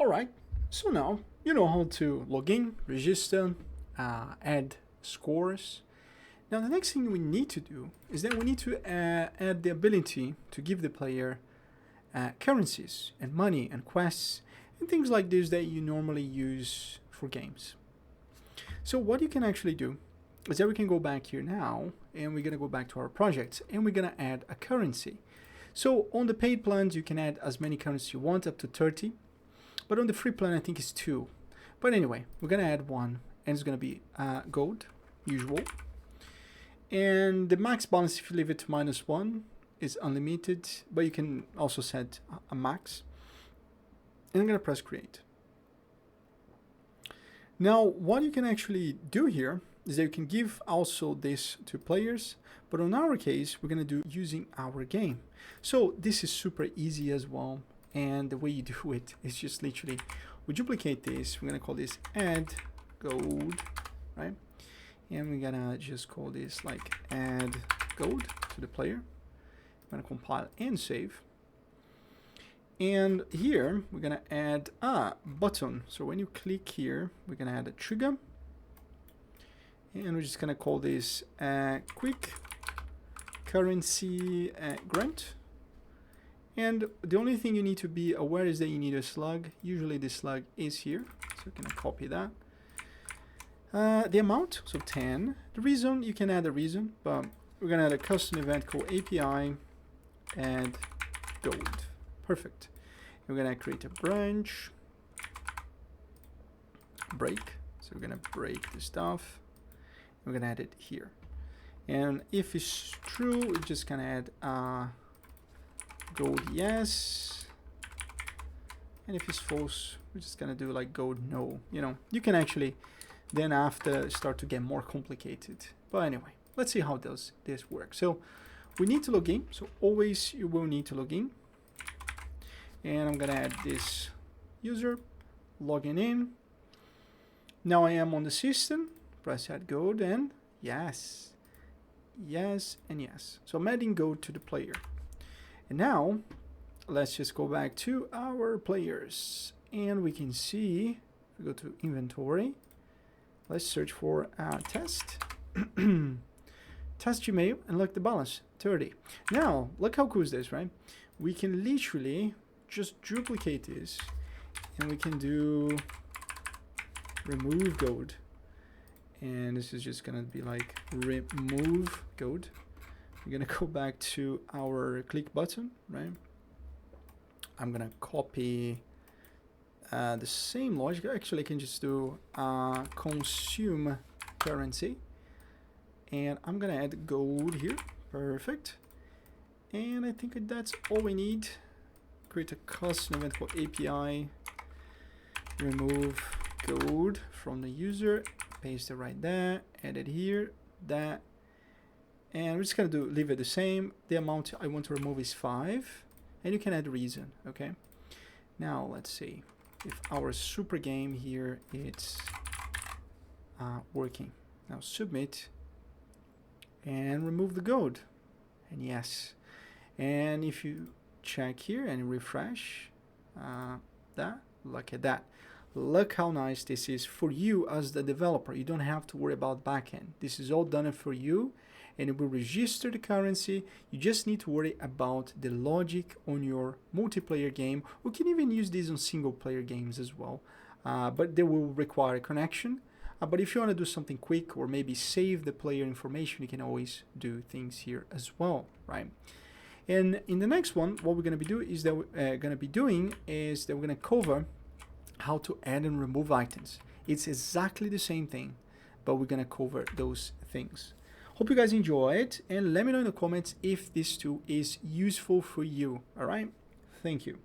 Alright, so now you know how to log in, register, add scores. Now the next thing we need to do is that we need to add the ability to give the player currencies and money and quests and things like this that you normally use for games. So what you can actually do is that we can go back here now and we're going to go back to our project and we're going to add a currency. So on the paid plans you can add as many currencies you want, up to 30, but on the free plan I think it's 2. But anyway, we're going to add 1 and it's going to be gold, usual. And the max balance, if you leave it to -1, is unlimited, but you can also set a max. And I'm going to press create. Now, what you can actually do here is that you can give also this to players, but in our case, we're going to do using our game. So this is super easy as well. And the way you do it is just literally, we duplicate this. We're going to call this add gold, right? And we're gonna just call this like add gold to the player. I'm gonna compile and save. And here we're gonna add a button. So when you click here, we're gonna add a trigger. And we're just gonna call this quick currency grant. And the only thing you need to be aware is that you need a slug. Usually the slug is here. So we're gonna copy that. The amount, so 10. The reason, you can add a reason, but we're going to add a custom event called API add gold. Perfect. We're going to create a branch, break. So we're going to break the stuff. We're going to add it here. And if it's true, we're just going to add gold yes. And if it's false, we're just going to do like gold no. You know, you can actually then after start to get more complicated. But anyway, let's see how does this work. So we need to log in. So always you will need to log in. And I'm gonna add this user, logging in. Now I am on the system, press add gold and yes, yes and yes. So I'm adding gold to the player. And now let's just go back to our players and we can see, if we go to inventory, let's search for test. Test Gmail and look the balance, 30. Now, look how cool is this, right? We can literally just duplicate this and we can do remove gold. And this is just gonna be like remove gold. We're gonna go back to our click button, right? I'm gonna copy the same logic. Actually, I can just do consume currency. And I'm going to add gold here. Perfect. And I think that's all we need. Create a custom event called API. Remove gold from the user. Paste it right there. Add it here. That. And we're just going to leave it the same. The amount I want to remove is 5. And you can add reason. Okay. Now, let's see if our super game here it's working. Now submit and remove the gold and yes, and if you check here and refresh that, look at that, look how nice this is for you as the developer. You don't have to worry about backend. This is all done for you and it will register the currency. You just need to worry about the logic on your multiplayer game. We can even use this on single player games as well, but they will require a connection. But if you want to do something quick or maybe save the player information, you can always do things here as well, right? And in the next one, what we're going to be doing is that we're going to cover how to add and remove items. It's exactly the same thing, but we're going to cover those things. Hope you guys enjoy it and let me know in the comments if this tool is useful for you. All right. Thank you.